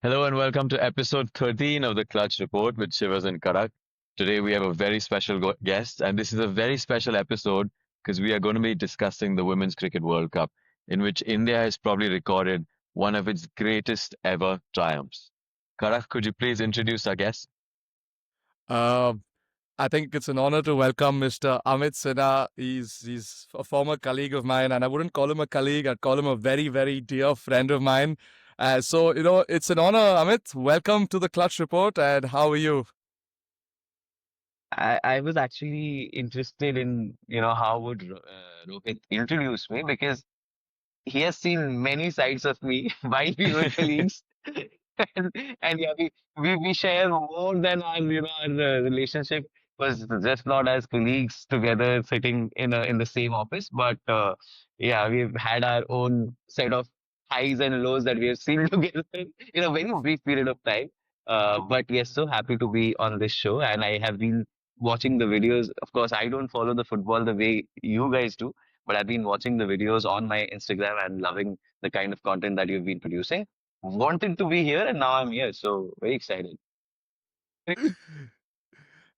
Hello and welcome to episode 13 of the Clutch Report with Shivas and Karak. Today we have a very special guest, and this is a very special episode because we are going to be discussing the Women's Cricket World Cup, in which India has probably recorded one of its greatest ever triumphs. Karak, could you please introduce our guest? Uh, I think it's an honor to welcome Mr. Amit Sinha. He's a former colleague of mine, and I wouldn't call him a colleague. I'd call him a very, very dear friend of mine. It's an honor, Amit. Welcome to the Clutch Report, and how are you? I was actually interested in, how would Rohit introduce me because he has seen many sides of me while we were colleagues. And, and yeah, we share more than our relationship was just not as colleagues together sitting in the same office, but yeah, we've had our own set of highs and lows that we have seen together in a very brief period of time. But yes, so happy to be on this show, and I have been watching the videos. Of course, I don't follow the football the way you guys do, but I've been watching the videos on my Instagram and loving the kind of content that you've been producing. Wanted to be here, and now I'm here. So very excited.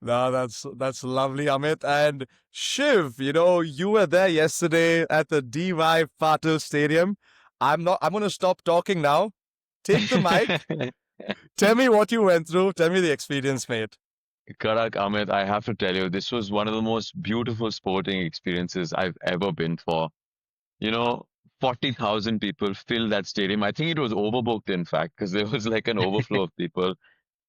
No, that's lovely, Amit. And Shiv, you were there yesterday at the DY Patil Stadium. I'm gonna stop talking now. Take the mic. Tell me what you went through. Tell me the experience, mate. Karak, Amit, I have to tell you, this was one of the most beautiful sporting experiences I've ever been for. You know, 40,000 people filled that stadium. I think it was overbooked, in fact, because there was like an overflow of people.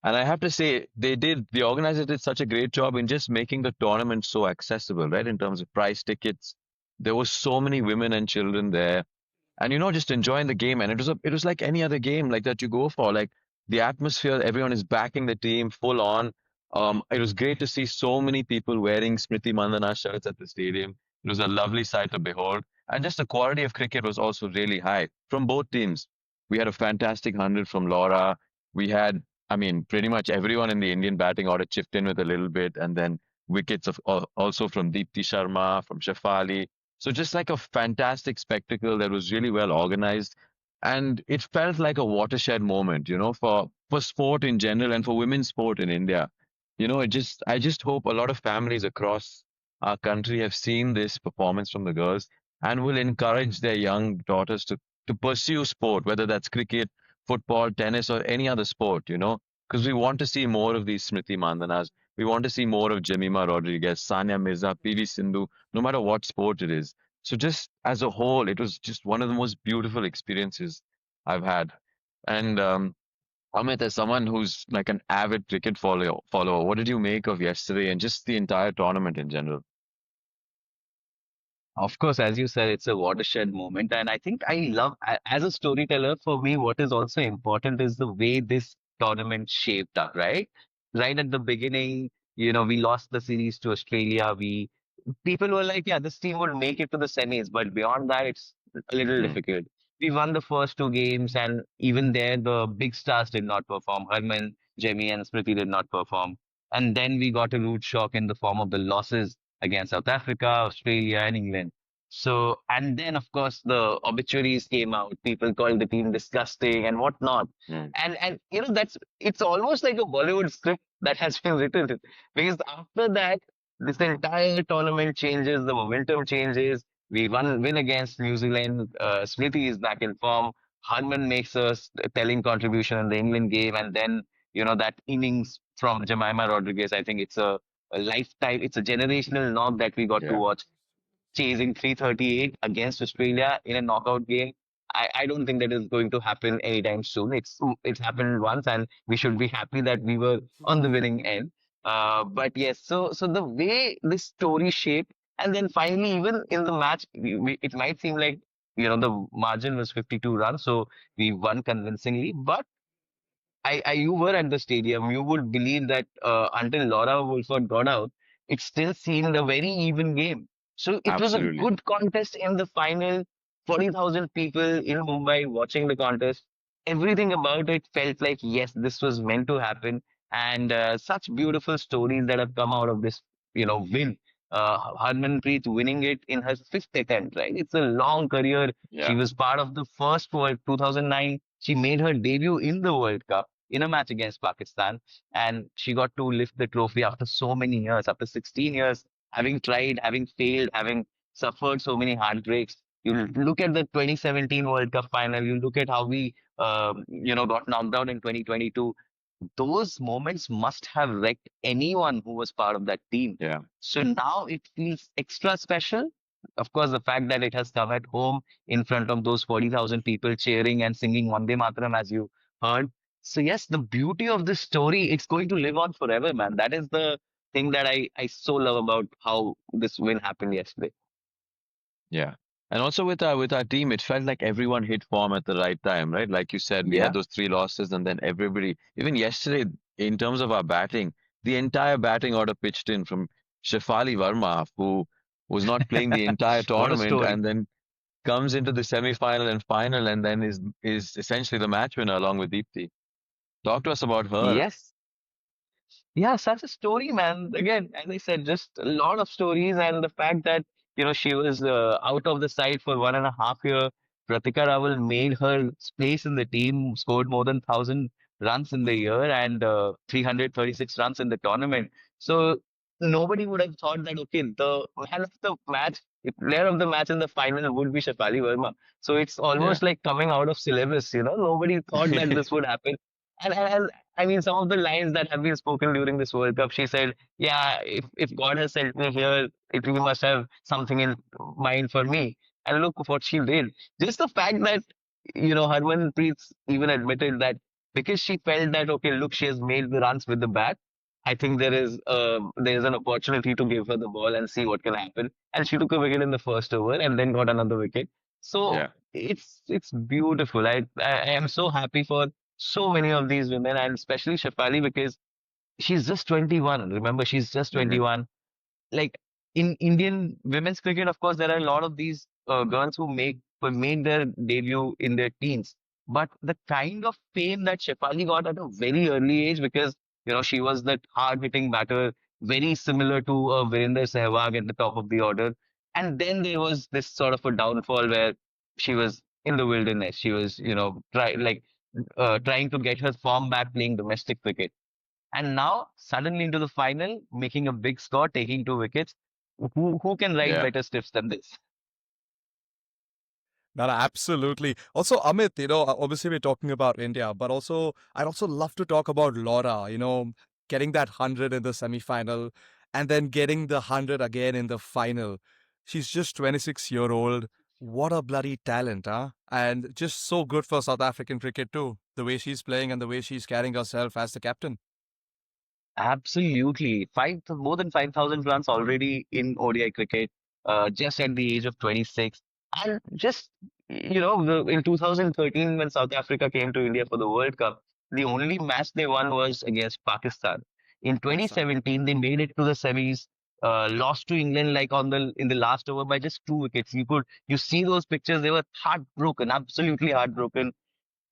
And I have to say, the organizers did such a great job in just making the tournament so accessible, right? In terms of price tickets. There were so many women and children there. And, just enjoying the game. And it was like any other game like that you go for. Like the atmosphere, everyone is backing the team full on. It was great to see so many people wearing Smriti Mandana shirts at the stadium. It was a lovely sight to behold. And just the quality of cricket was also really high from both teams. We had a fantastic 100 from Laura. We had, I mean, pretty much everyone in the Indian batting order chipped in with a little bit. And then wickets also from Deepti Sharma, from Shefali. So just like a fantastic spectacle that was really well organized. And it felt like a watershed moment, for sport in general and for women's sport in India. I just hope a lot of families across our country have seen this performance from the girls and will encourage their young daughters to pursue sport, whether that's cricket, football, tennis, or any other sport, because we want to see more of these Smriti Mandanas. We want to see more of Jemimah Rodrigues, Sania Mirza, PV Sindhu, no matter what sport it is. So just as a whole, it was just one of the most beautiful experiences I've had. And Amit, as someone who's like an avid cricket follower, what did you make of yesterday and just the entire tournament in general? Of course, as you said, it's a watershed moment. And I think I love, as a storyteller, for me, what is also important is the way this tournament shaped up, right? Right at the beginning, we lost the series to Australia. People were like, yeah, this team would make it to the semis, but beyond that, it's a little Hmm. difficult. We won the first two games, and even there, the big stars did not perform. Harman, Jemmy, and Smriti did not perform. And then we got a rude shock in the form of the losses against South Africa, Australia, and England. So, and then of course the obituaries came out. People called the team disgusting and whatnot. Hmm. And that's it's almost like a Bollywood script that has been written because after that, this entire tournament changes, the momentum changes. We win against New Zealand. Smriti is back in form. Harman makes a telling contribution in the England game, and then that innings from Jemimah Rodrigues. I think it's a lifetime. It's a generational knock that we got to Yeah, watch chasing 338 against Australia in a knockout game. I don't think that is going to happen anytime soon. It's happened once, and we should be happy that we were on the winning end. But yes, so the way this story shaped, and then finally, even in the match, it might seem like the margin was 52 runs, so we won convincingly. But you were at the stadium. You would believe that until Laura Wolford got out, it still seemed a very even game. So it was a absolutely. good contest in the final. 40,000 people in Mumbai watching the contest. Everything about it felt like, yes, this was meant to happen. And such beautiful stories that have come out of this, win. Harmanpreet winning it in her fifth attempt, right? It's a long career. She Yeah. was part of the first World 2009. She made her debut in the World Cup in a match against Pakistan, and she got to lift the trophy after so many years, after 16 years, having tried, having failed, having suffered so many heartbreaks. You look at the 2017 World Cup final. You look at how we, got knocked out in 2022. Those moments must have wrecked anyone who was part of that team. Yeah. So now it feels extra special. Of course, the fact that it has come at home in front of those 40,000 people cheering and singing Vande Mataram, as you heard. So yes, the beauty of this story, it's going to live on forever, man. That is the thing that I so love about how this win happened yesterday. Yeah. And also with our team, it felt like everyone hit form at the right time, right? Like you said, we had Yeah. those three losses, and then everybody, even yesterday, in terms of our batting, the entire batting order pitched in from Shefali Verma, who was not playing the entire What a tournament, story. and then comes into the semi-final and final, and then is essentially the match winner along with Deepti. Talk to us about her. Yes. Yeah, such a story, man. Again, as I said, just a lot of stories, and the fact that she was out of the side for 1.5 year. Pratika Rawal made her place in the team, scored more than 1,000 runs in the year and 336 runs in the tournament. So nobody would have thought that okay, the man of the match, the player of the match in the final would be Shefali Verma. So it's Yeah. almost like coming out of syllabus. Nobody thought that this would happen. And I mean, some of the lines that have been spoken during this World Cup, she said, "Yeah, if God has sent me here, it really must have something in mind for me." And look what she did. Just the fact that Harmanpreet even admitted that because she felt that okay, look, she has made the runs with the bat. I think there is an opportunity to give her the ball and see what can happen. And she took a wicket in the first over and then got another wicket. So Yeah. it's beautiful. I am so happy for so many of these women, and especially Shefali because she's just 21. Remember, she's just Hmm. 21. Like in Indian women's cricket, of course, there are a lot of these girls who made their debut in their teens. But the kind of fame that Shefali got at a very early age, because she was that hard-hitting batter, very similar to Virender Sehwag at the top of the order. And then there was this sort of a downfall where she was in the wilderness. She was, trying to get her form back playing domestic cricket. And now, suddenly into the final, making a big score, taking 2 wickets. Who can write Yeah. better stiffs than this? No, no, absolutely. Also, Amit, obviously we're talking about India, but also I'd also love to talk about Laura, getting that 100 in the semi-final and then getting the 100 again in the final. She's just 26-year-old. What a bloody talent, huh? And just so good for South African cricket too, the way she's playing and the way she's carrying herself as the captain. Absolutely. More than 5,000 runs already in ODI cricket, just at the age of 26. And just, in 2013, when South Africa came to India for the World Cup, the only match they won was against Pakistan. In Pakistan. 2017, they made it to the semis, lost to England like in the last over by just 2 wickets. You see those pictures, they were heartbroken, absolutely heartbroken.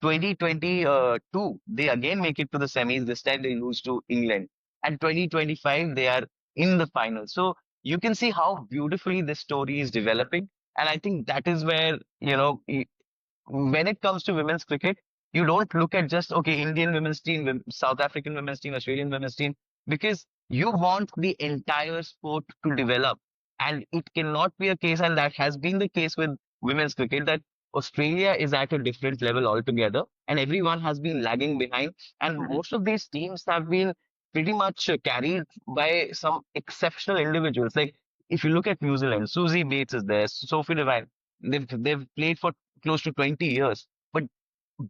2022, they again make it to the semis. This time they lose to England. And 2025, they are in the final. So you can see how beautifully this story is developing. And I think that is where, when it comes to women's cricket, you don't look at just, okay, Indian women's team, South African women's team, Australian women's team, because you want the entire sport to develop. And it cannot be a case, and that has been the case with women's cricket, that Australia is at a different level altogether, and everyone has been lagging behind. And Hmm. most of these teams have been pretty much carried by some exceptional individuals. Like if you look at New Zealand, Susie Bates is there, Sophie Devine. They've played for close to 20 years. But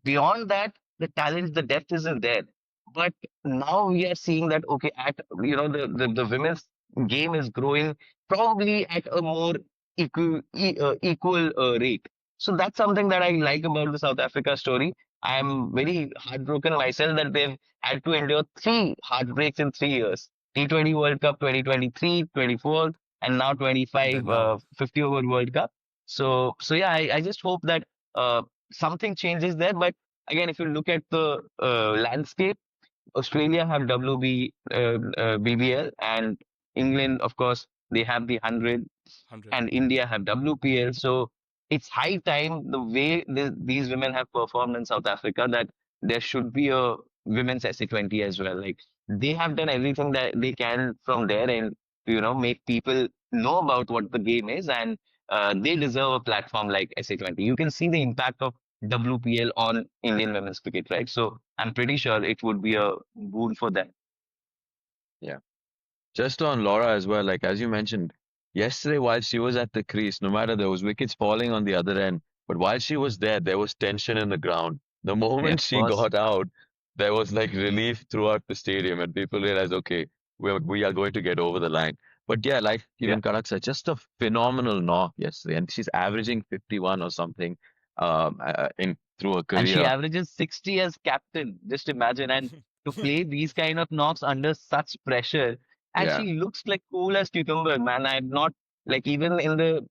beyond that, the talent, the depth isn't there. But now we are seeing that, okay, at, the women's game is growing probably at a more equal rate. So that's something that I like about the South Africa story. I am very heartbroken myself that they've had to endure three heartbreaks in 3 years. T20 World Cup 2023, 24, and now And 25, then now. 50 over World Cup. So yeah, I just hope that something changes there. But again, if you look at the landscape, Australia have BBL, and England, of course, they have the 100, 100. and India have WPL. So it's high time the way these women have performed in South Africa that there should be a women's SC20 as well. Like they have done everything that they can from their end to, make people know about what the game is, and they deserve a platform like SC20. You can see the impact of WPL on Indian women's cricket, right? So I'm pretty sure it would be a boon for them. Yeah. Just on Laura as well, like as you mentioned, yesterday while she was at the crease, no matter there was wickets falling on the other end, but while she was there was tension in the ground. The Yeah, moment of she course. got out, there was like relief throughout the stadium, and people realized, okay, we are going to get over the line. But yeah, like Yeah. even Karak said, just a phenomenal knock yesterday, and she's averaging 51 or something in through her And she career. averages 60 as captain. Just imagine. And to play these kind of knocks under such pressure. And Yeah, she looks like cool as cucumber, man. I'm not like even in the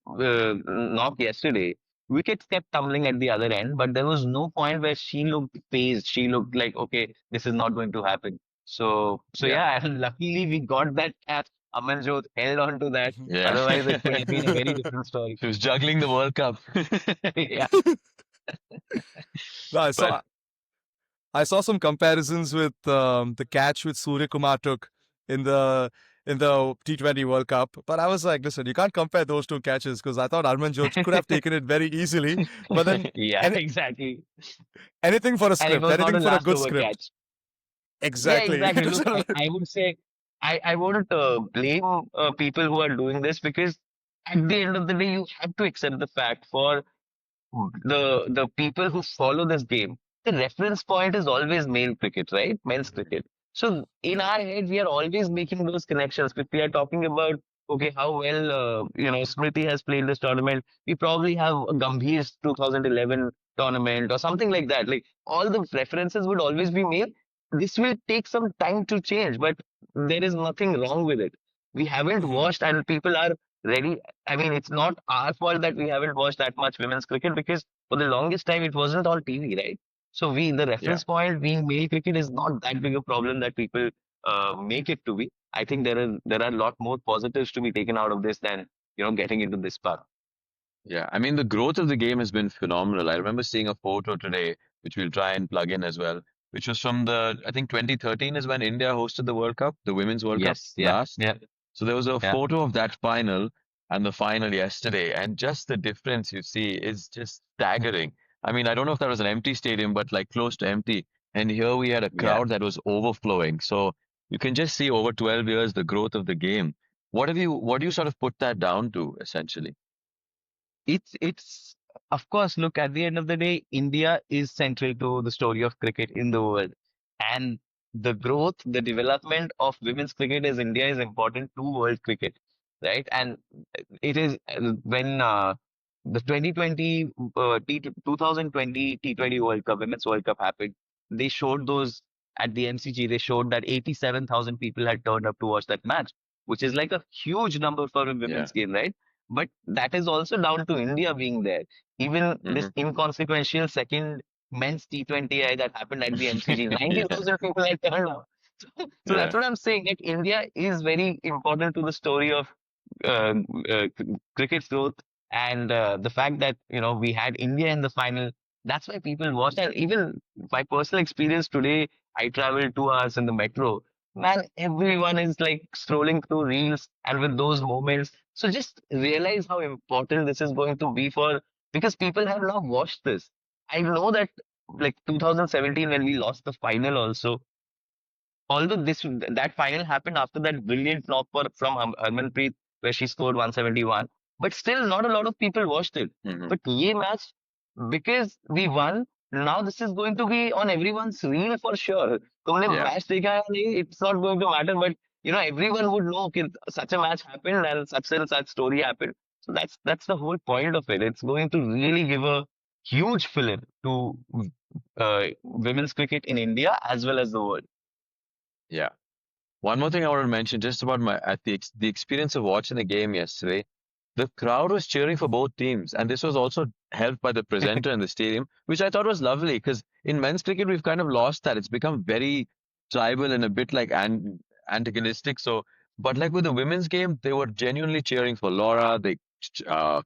knock yesterday, wickets kept tumbling at the other end, but there was no point where she looked phased. She looked like, okay, this is not going to happen. So yeah, yeah, and luckily we got that catch. Amanjot held on to that. yeah. Otherwise, it could have been a very different story. She was juggling the World Cup. Yeah. No, But I saw some comparisons with the catch which Surya Kumar took in the T20 World Cup, but I was like, listen, you can't compare those two catches because I thought Harmanjot could have taken it very easily, but then Yeah, any, exactly. anything for a And it script, was not anything a for a last good over script. catch. Yeah, Exactly. exactly. Look, I would say I wouldn't blame people who are doing this because at the end of the day, you have to accept the fact for the people who follow this game, the reference point is always male cricket, right? Men's cricket. So in our head, we are always making those connections. If we are talking about okay, how well Smriti has played this tournament, we probably have a Gambhir's 2011 tournament or something like that. Like all the references would always be male. This will take some time to change, but there is nothing wrong with it. We haven't Mhm. watched, and people are ready. I mean, it's not our fault that we haven't watched that much women's cricket because for the longest time it wasn't on TV, right? So the yeah. reference point being male cricket is not that big a problem that people make it to be. I think there are a lot more positives to be taken out of this than getting into this part. Yeah, I mean, the growth of the game has been phenomenal. I remember seeing a photo today, which we'll try and plug in as well, which was from I think 2013 is when India hosted the World Cup, the Women's World Cup Yes, yeah, last. yeah, So there was a yeah, photo of that final and the final yesterday, and just the difference you see is just staggering. I mean, I don't know if that was an empty stadium, but like close to empty. And here we had a yeah. crowd that was overflowing. So you can just see over 12 years the growth of the game. What do you sort of put that down to, essentially? It's of course, look, at the end of the day, India is central to the story of cricket in the world, and the growth, the development of women's cricket as India is important to world cricket, right? And it is when the 2020 2020 T20 World Cup, Women's World Cup happened. They showed those at the MCG. They showed that 87,000 people had turned up to watch that match, which is like a huge number for a Yeah. women's game, right? But that is also down to India being there. Even this Hmm. inconsequential second men's T20I that happened at the MCG, Yeah. 90,000 people had turned up. So that's Yeah. what I'm saying. That India is very important to the story of uh, cricket growth, and the fact that we had India in the final. That's why people watched. And even my personal experience today, I traveled 2 hours in the metro. Man, everyone is like scrolling through reels and with those moments. So just realize how important this is going to be for because people have now watched this. I know that like 2017 when we lost the final also, although that final happened after that brilliant knock from Harmanpreet where she scored 171, but still not a lot of people watched it. Hmm. But ye match, because we won, now this is going to be on everyone's reel for sure. तुमने Yeah. match देखा या नहीं, it's not going to matter, but everyone would know कि such a match happened and such story happened. So that's the whole point of it. It's going to really give a huge fillip to women's cricket in India as well as the world. Yeah. One more thing I want to mention just about the experience of watching the game yesterday. The crowd was cheering for both teams, and this was also helped by the presenter in the stadium, which I thought was lovely because in men's cricket we've kind of lost that. It's become very tribal and a bit like antagonistic. So, but like with the women's game, they were genuinely cheering for Laura. They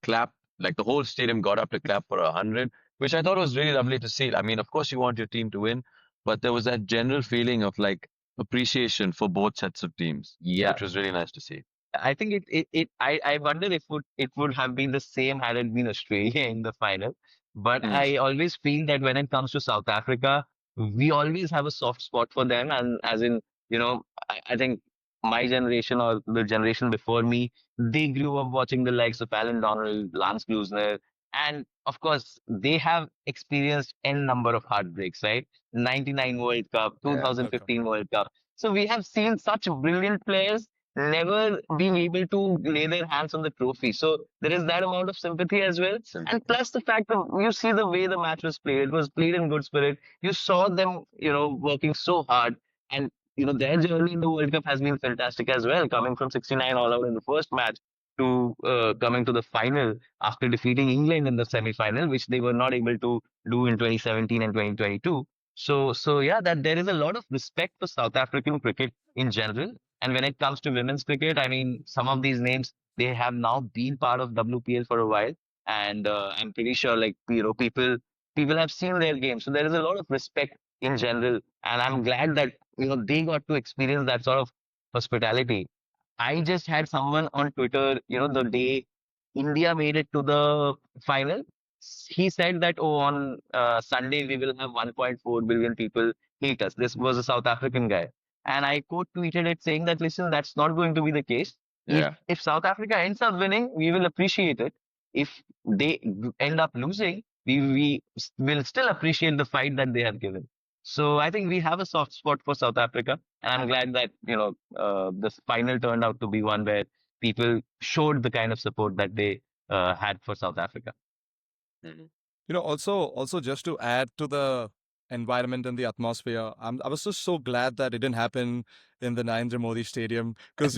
clapped Like the whole stadium got up to clap for 100, which I thought was really lovely to see. I mean, of course, you want your team to win, but there was that general feeling of like appreciation for both sets of teams, Yeah. which was really nice to see. I think I wonder if it would have been the same had it been Australia in the final. But Hmm. I always feel that when it comes to South Africa, we always have a soft spot for them. And as in, I think my generation or the generation before me, they grew up watching the likes of Alan Donald, Lance Klusner, and of course, they have experienced n number of heartbreaks, right? 99 World Cup, Yeah. Welcome. 2015 World Cup. So we have seen such brilliant players never being able to lay their hands on the trophy. So there is that amount of sympathy as well. And Sympathy. plus the fact that you see the way the match was played, it was played in good spirit. You saw them, working so hard. And, their journey in the World Cup has been fantastic as well, coming from 69 all out in the first match to coming to the final after defeating England in the semi-final, which they were not able to do in 2017 and 2022. So yeah, that there is a lot of respect for South African cricket in general, and when it comes to women's cricket, I mean, some of these names, they have now been part of WPL for a while. And I'm pretty sure, like, people have seen their game. So there is a lot of respect in general. And I'm glad that, they got to experience that sort of hospitality. I just had someone on Twitter, the day India made it to the final. He said that, oh, on Sunday, we will have 1.4 billion people hate us. This was a South African guy. And I quote tweeted it saying that, listen, that's not going to be the case. If Yeah. if South Africa ends up winning, we will appreciate it. If they end up losing, we will still appreciate the fight that they have given. So I think we have a soft spot for South Africa, and I'm glad that this final turned out to be one where people showed the kind of support that they had for South Africa. Mhm. Also just to add to the environment and the atmosphere, I was just so glad that it didn't happen in the Narendra Modi Stadium because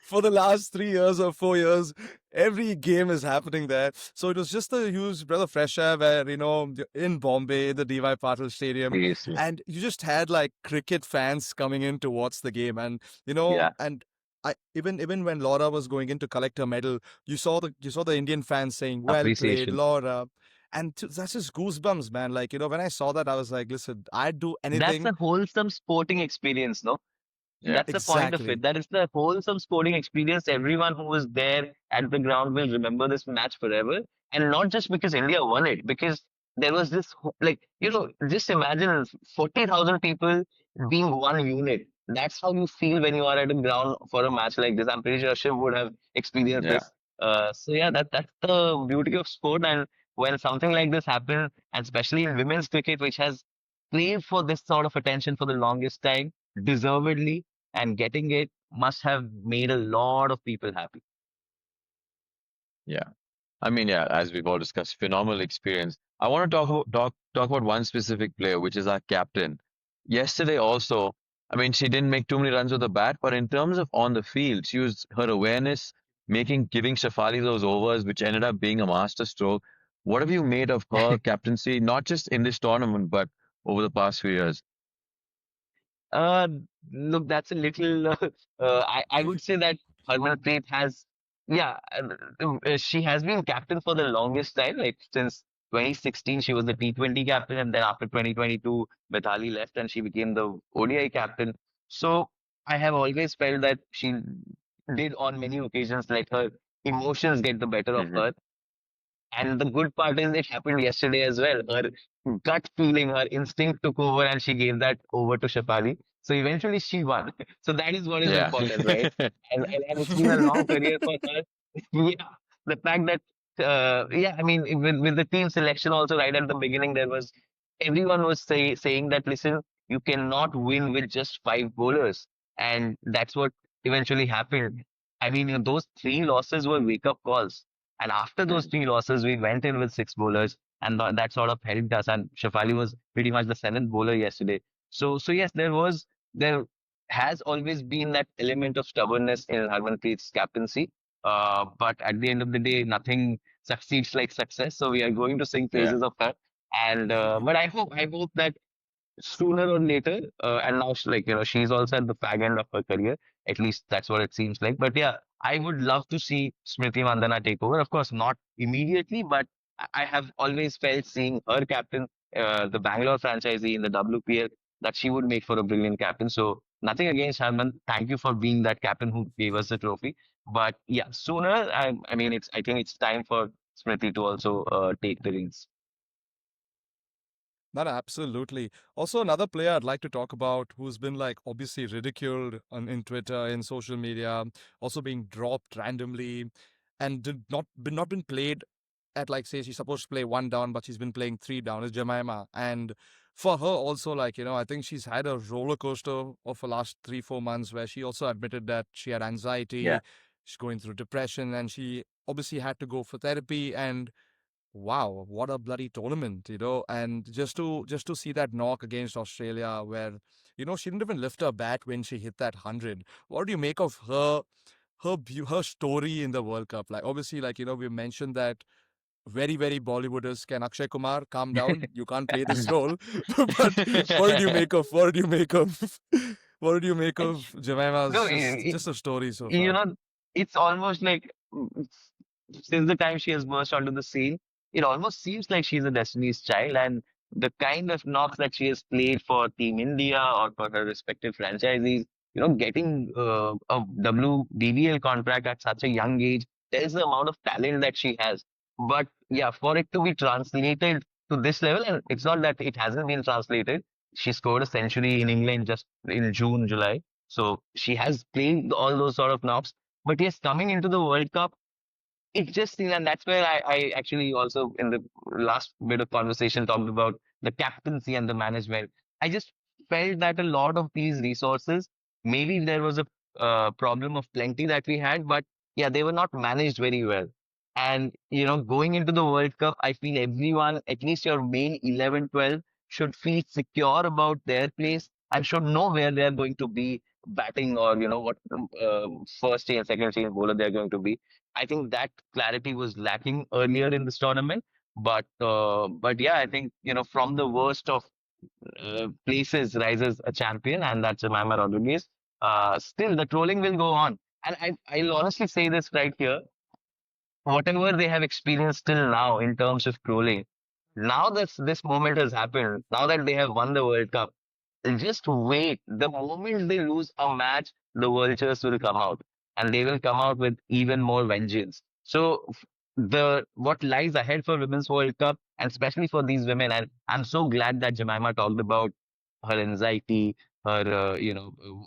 for the last 3 years or 4 years, every game is happening there. So it was just a huge breath of fresh air where in Bombay, the DY Patil Stadium, Seriously. and you just had like cricket fans coming in to watch the game, and Yeah. and. Even when Laura was going in to collect her medal, you saw the Indian fans saying, "Well played, Appreciation. Laura," and that's just goosebumps, man. Like when I saw that, I was like, "Listen, I'd do That's anything." a wholesome sporting experience, no? Yeah. That's the point of it. Exactly. That is the wholesome sporting experience. Everyone who was there at the ground will remember this match forever. And not just because India won it, because there was this, like, just imagine 40,000 people being one unit. That's how you feel when you are at the ground for a match like this. I'm pretty sure Shiv would have experienced Yeah. this. So yeah, that's the beauty of sport. And when something like this happens, and especially in women's cricket, which has craved for this sort of attention for the longest time, deservedly, and getting it must have made a lot of people happy. Yeah. I mean, yeah, as we've all discussed, phenomenal experience. I want to talk about one specific player, which is our captain. Yesterday also, I mean, she didn't make too many runs with the bat, but in terms of on the field, she was her awareness, giving Shefali those overs, which ended up being a master stroke. What have you made of her captaincy, not just in this tournament, but over the past few years? Uh, Look, that's a little. I would say that Harmanpreet has, yeah, she has been captain for the longest time, like since 2016. She was the T20 captain, and then after 2022, Bethali left, and she became the ODI captain. So I have always felt that she did on many occasions let her emotions get the better of Hmm. her. And the good part is it happened yesterday as well. Her gut feeling, her instinct took over and she gave that over to Shapali. So eventually she won. So that is what is Yeah. important, right? And it's been a long career for her. Yeah. The fact that, yeah, I mean, with the team selection also right at the beginning, there was everyone was saying that, listen, you cannot win with just five bowlers. And that's what eventually happened. I mean, those three losses were wake up calls, and after those Mhm. three losses, we went in with six bowlers, and that sort of helped us. And Shafali was pretty much the seventh bowler yesterday. So yes, there has always been that element of stubbornness in Harmanpreet's captaincy. But at the end of the day, nothing succeeds like success. So we are going to sing Yeah. praises of her. And but I hope that sooner or later, and now she's also at the fag end of her career. At least that's what it seems like. But yeah, I would love to see Smriti Mandhana take over. Of course, not immediately, but I have always felt seeing her captain, the Bangalore franchisee in the WPL, that she would make for a brilliant captain. So nothing against Harman. Thank you for being that captain who gave us the trophy. But yeah, sooner, I mean, I think it's time for Smriti to also take the reins. No, no, absolutely. Also, another player I'd like to talk about who's been like obviously ridiculed in Twitter, in social media, also being dropped randomly, and not been played at, like, say she's supposed to play one down, but she's been playing three down, is Jemimah. And for her also, like, I think she's had a roller coaster of the last 3-4 months where she also admitted that she had Yeah. anxiety, she's going through depression, and she obviously had to go for therapy. And wow, what a bloody tournament, and just to see that knock against Australia where, she didn't even lift her bat when she hit that 100. What do you make of her story in the World Cup? Like, obviously, like, we mentioned that very, very Bollywooders, can Akshay Kumar calm down? You can't play this role. But what did you make of No, Jemima's just a story so you far? know, it's almost like since the time she has burst onto the scene, it almost seems like she's a Destiny's Child, and the kind of knocks that she has played for Team India or for her respective franchisees, getting a WBBL contract at such a young age tells the amount of talent that she has. But yeah, for it to be translated to this level, and it's not that it hasn't been translated. She scored a century in England just in June, July. So she has played all those sort of knocks. But yes, coming into the World Cup, it just, and that's where I actually also in the last bit of conversation talked about the captaincy and the management. I just felt that a lot of these resources, maybe there was a problem of plenty that we had, but yeah, they were not managed very well. And, going into the World Cup, I feel everyone, at least your main 11, 12, should feel secure about their place and should know where they're going to be batting or, what first chain, second chain bowler they're going to be. I think that clarity was lacking earlier in this tournament. But yeah, I think from the worst of places rises a champion, and that's Jemimah Rodrigues. Still, the trolling will go on, and I'll honestly say this right here: whatever they have experienced till now in terms of trolling, now that this moment has happened, now that they have won the World Cup, just wait. The moment they lose a match, the vultures will come out, and they will come out with even more vengeance. So the what lies ahead for Women's World Cup, and especially for these women, and I'm so glad that Jemimah talked about her anxiety, her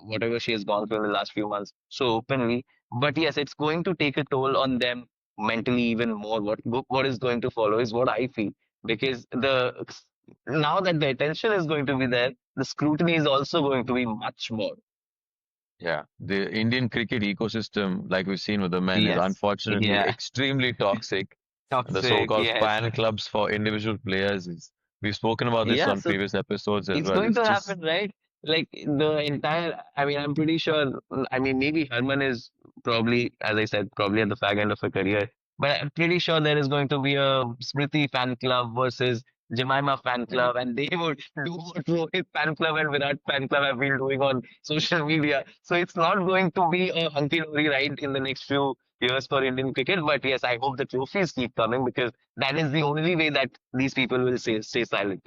whatever she has gone through in the last few months so openly. But yes, it's going to take a toll on them mentally even more. What is going to follow is what I feel, because the now that the attention is going to be there, the scrutiny is also going to be much more. Yeah, the Indian cricket ecosystem, like we've seen with the men, is Yes. unfortunately Yeah. extremely toxic. And the Toxic. so-called Yes. fan clubs for individual players is, we've spoken about this Yeah. on So previous episodes as it's well. going It's to just, happen, right? Like the entire, I mean, I'm pretty sure, I mean, maybe Herman is probably, as I said, probably at the fag end of her career, but I'm pretty sure there is going to be a Smriti fan club versus Jemimah fan club, and they would do what Rohit fan club and Virat fan club have been doing on social media. So it's not going to be a hunky-dory ride in the next few years for Indian cricket. But yes, I hope the trophies keep coming, because that is the only way that these people will stay silent.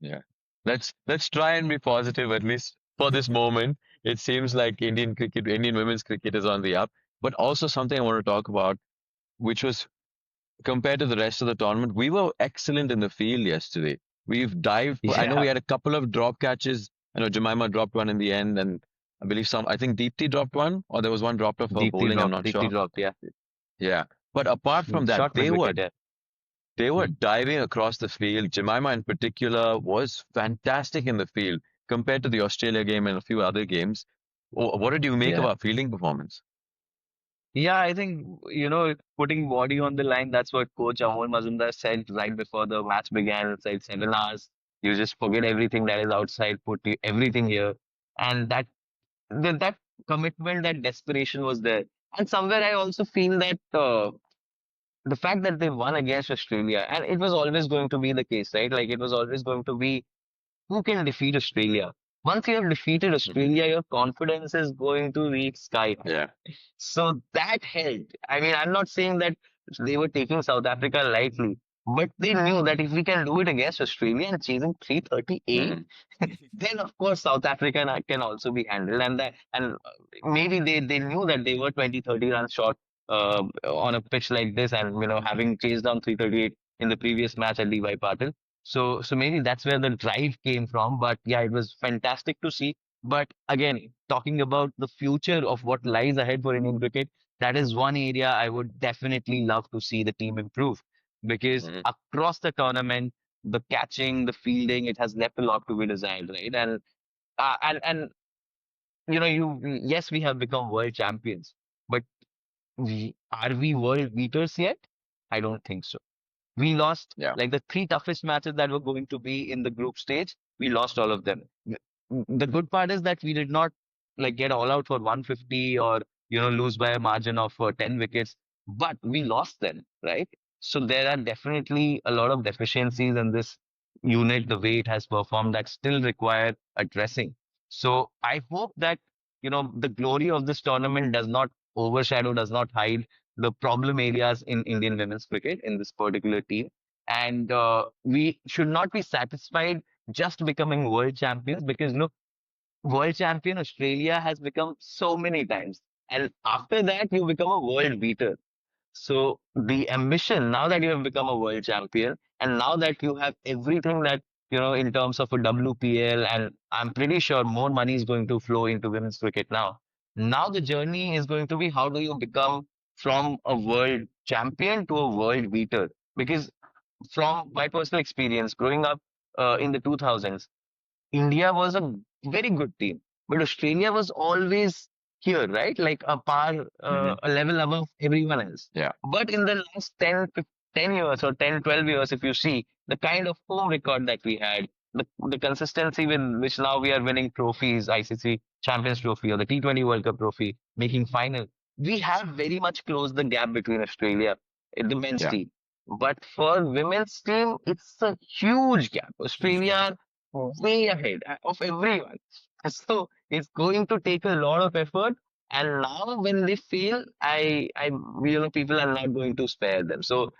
yeah. Let's try and be positive, at least for this moment. It seems like Indian women's cricket is on the up. But also something I want to talk about, which was compared to the rest of the tournament, we were excellent in the field yesterday. We've dived. I know we Yeah. had a couple of drop catches. I know Jemimah dropped one in the end, and I think Deepti dropped one, or there was one dropped off her bowling. I'm not Deeply sure. dropped, yeah. Yeah. But apart from that, Short mid wicket, yeah. they were Hmm. diving across the field. Jemimah in particular was fantastic in the field compared to the Australia game and a few other games. What did you make of Yeah. our fielding performance? Yeah, I think, putting body on the line, that's what Coach Amol Muzumdar said right before the match began. Said 7 hours. You just forget everything that is outside, everything here. And that commitment, that desperation was there. And somewhere I also feel that the fact that they won against Australia, and it was always going to be the case, right? Like it was always going to be who can defeat Australia. Once you have defeated Mhm. Australia, your confidence is going to reach sky high. Yeah. So that helped. I mean, I'm not saying that they were taking South Africa lightly, but they knew that if we can do it against Australia and chasing 338, Mhm. then of course South Africa can also be handled. And maybe they knew that they were 20, 30 runs short on a pitch like this, and having chased down 338 in the previous match at DY Patil. So maybe that's where the drive came from. But yeah, it was fantastic to see. But again, talking about the future of what lies ahead for Indian cricket, that is one area I would definitely love to see the team improve, because Mhm. across the tournament, the catching, the fielding, it has left a lot to be desired, right? And yes, we have become world champions, but are we world beaters yet? I don't think so. We lost Yeah. like the three toughest matches that were going to be in the group stage. We lost all of them. The good part is that we did not like get all out for 150 or lose by a margin of 10 wickets, but we lost them, right? So there are definitely a lot of deficiencies in this unit, the way it has performed, that still require addressing. So I hope that the glory of this tournament does not overshadow, does not hide the problem areas in Indian women's cricket in this particular team. And we should not be satisfied just becoming world champions, because world champion Australia has become so many times. And after that, you become a world beater. So the ambition, now that you have become a world champion, and now that you have everything that, in terms of a WPL, and I'm pretty sure more money is going to flow into women's cricket now. Now the journey is going to be, how do you become from a world champion to a world beater? Because from my personal experience growing up in the 2000s, India was a very good team, but Australia was always here, right? Like a par, Mhm. a level above everyone else. Yeah. But in the last 10 years or 10, 12 years, if you see the kind of home record that we had, the consistency with which now we are winning trophies, ICC Champions Trophy or the T20 World Cup trophy, making final, we have very much closed the gap between Australia and the men's Yeah. team. But for women's team, it's a huge gap. Huge gap. Australia are way ahead of everyone. So it's going to take a lot of effort. And now when they fail, people are not going to spare them. So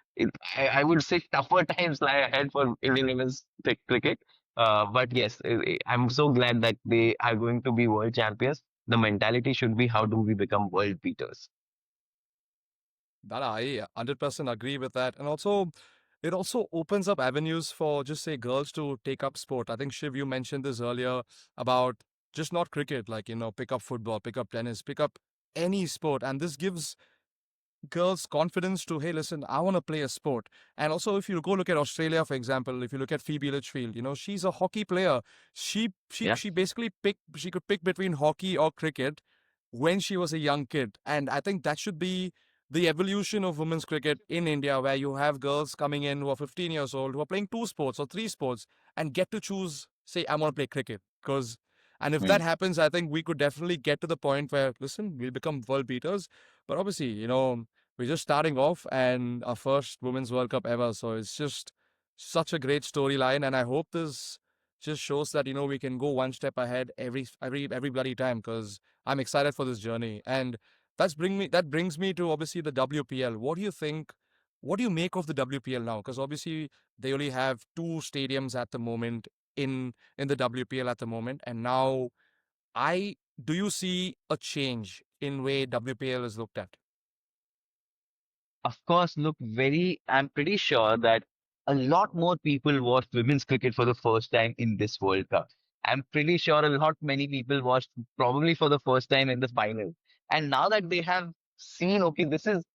I would say tougher times lie ahead for Indian women's cricket. But yes, I'm so glad that they are going to be world champions. The mentality should be, how do we become world beaters? That I 100% agree with that. And also, it also opens up avenues for just say girls to take up sport. I think Shiv, you mentioned this earlier about just not cricket, like, pick up football, pick up tennis, pick up any sport. And this gives girls confidence to, hey, listen, I want to play a sport. And also, if you go look at Australia, for example, if you look at Phoebe Litchfield, she's a hockey player. She she Yeah. she basically she could pick between hockey or cricket when she was a young kid. And I think that should be the evolution of women's cricket in India, where you have girls coming in who are 15 years old, who are playing two sports or three sports and get to choose, say, I want to play cricket. And if that Mhm. happens, I think we could definitely get to the point where, listen, we'll become world beaters. But obviously, we're just starting off and our first Women's World Cup ever. So it's just such a great storyline. And I hope this just shows that, we can go one step ahead every bloody time, because I'm excited for this journey. And that brings me to obviously the WPL. What do you think? What do you make of the WPL now? Because obviously they only have two stadiums at the moment in the WPL at the moment. And now I do you see a change in way WPL is looked at? Of course, look, I'm pretty sure that a lot more people watched women's cricket for the first time in this World Cup. I'm pretty sure a lot many people watched probably for the first time in the final. And now that they have seen, okay, this is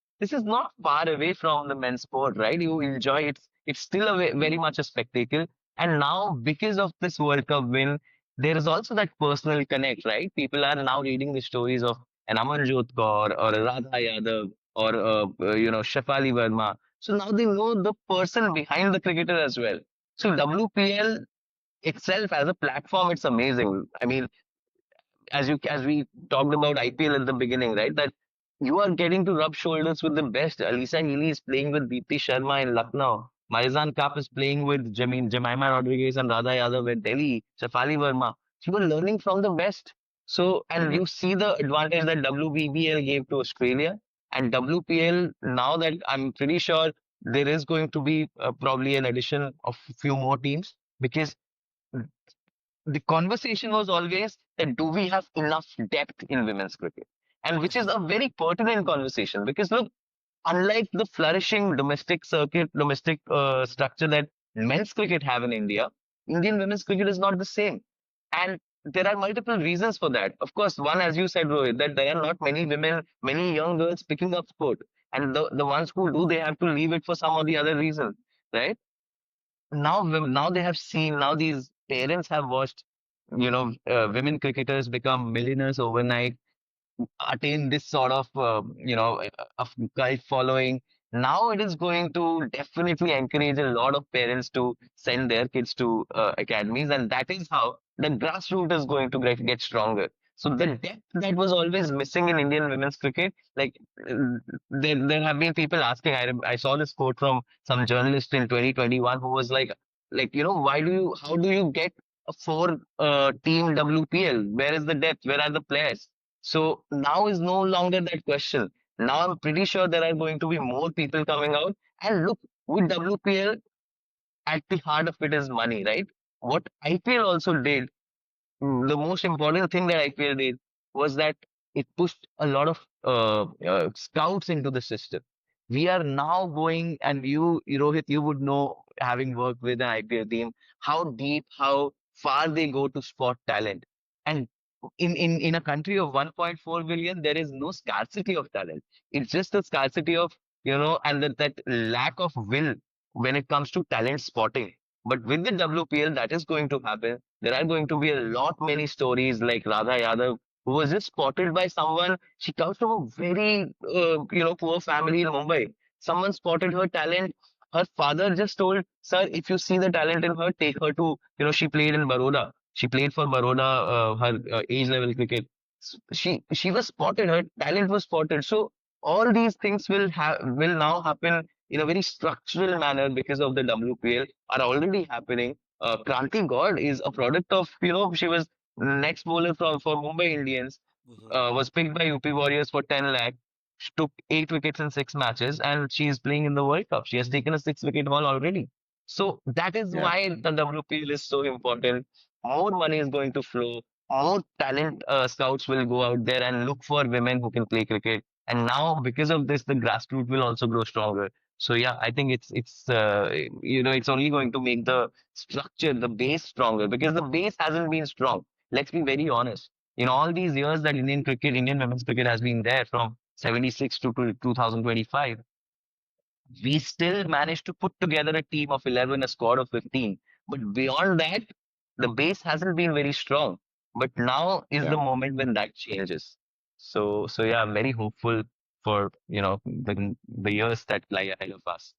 not far away from the men's sport, right? You enjoy it. It's still very much a spectacle. And now, because of this World Cup win, there is also that personal connect, right? People are now reading the stories of an Amanjot Kaur or a Radha Yadav or Shefali Verma. So now they know the person behind the cricketer as well. So WPL itself as a platform, it's amazing. I mean, as we talked about IPL at the beginning, right? That you are getting to rub shoulders with the best. Alisa Healy is playing with Deepti Sharma in Lucknow. Marizan Kapp is playing with Jemimah Rodrigues and Radha Yadav at Delhi. Shefali Verma. You were learning from the best. So, and Hmm. you see the advantage that WBBL gave to Australia and WPL. Now that I'm pretty sure there is going to be probably an addition of a few more teams, because the conversation was always that do we have enough depth in women's cricket? And which is a very pertinent conversation, because look, unlike the flourishing domestic circuit, domestic structure that men's cricket have in India, Indian women's cricket is not the same. And there are multiple reasons for that. Of course, one, as you said, Rohit, that there are not many women, many young girls picking up sport. And the ones who do, they have to leave it for some or the other reason, right? Now they have seen, now these parents have watched, women cricketers become millionaires overnight, attain this sort of of cult following. Now it is going to definitely encourage a lot of parents to send their kids to academies, and that is how the grassroots is going to get stronger. So the depth that was always missing in Indian women's cricket, like there have been people asking. I saw this quote from some journalist in 2021 who was like why do you how do you get a four team WPL? Where is the depth? Where are the players? So now is no longer that question. Now I'm pretty sure there are going to be more people coming out. And look, with WPL, at the heart of it is money, right? What IPL also did, the most important thing that IPL did was that it pushed a lot of scouts into the system. We are now going, and Rohit, you would know, having worked with an IPL team, how deep, how far they go to spot talent. And in a country of 1.4 billion, there is no scarcity of talent. It's just a scarcity of, and that lack of will when it comes to talent spotting. But with the WPL, that is going to happen. There are going to be a lot many stories like Radha Yadav, who was just spotted by someone. She comes from a very, poor family in Mumbai. Someone spotted her talent. Her father just told, "Sir, if you see the talent in her, take her to." She played in Baroda. She played for Baroda, her age level cricket. She was spotted. Her talent was spotted. So all these things will now happen in a very structural manner because of the WPL are already happening. Kranti God is a product of, she was next bowler for Mumbai Indians, Mhm. was picked by UP Warriors for 10 lakh, took 8 wickets in 6 matches, and she is playing in the World Cup. She has taken a 6 wicket haul already. So that is Yeah. why the WPL is so important. More money is going to flow. More talent scouts will go out there and look for women who can play cricket. And now, because of this, the grassroots will also grow stronger. So yeah, I think it's only going to make the structure, the base stronger, because the base hasn't been strong. Let's be very honest. In all these years that Indian women's cricket has been there from 76 to 2025, we still managed to put together a team of 11, a squad of 15. But beyond that, the base hasn't been very strong. But now is Yeah. the moment when that changes. So yeah, I'm very hopeful for, the years that lie ahead of us.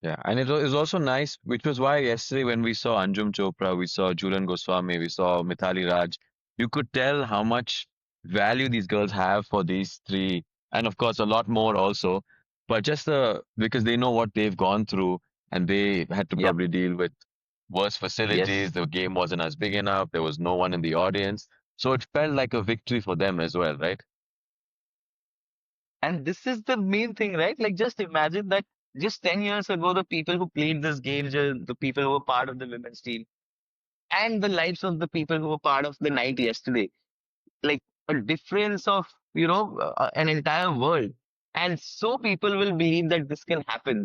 Yeah, and it was also nice, which was why yesterday when we saw Anjum Chopra, we saw Julian Goswami, we saw Mithali Raj, you could tell how much value these girls have for these three, and of course a lot more also. But just because they know what they've gone through, and they had to Yep. probably deal with worse Yes. facilities. The game wasn't as big enough. There was no one in the audience, so it felt like a victory for them as well, right? And this is the main thing, right? Like, just imagine that just 10 years ago, the people who played this game, the people who were part of the women's team, and the lives of the people who were part of the night yesterday, like a difference of an entire world. And so people will believe that this can happen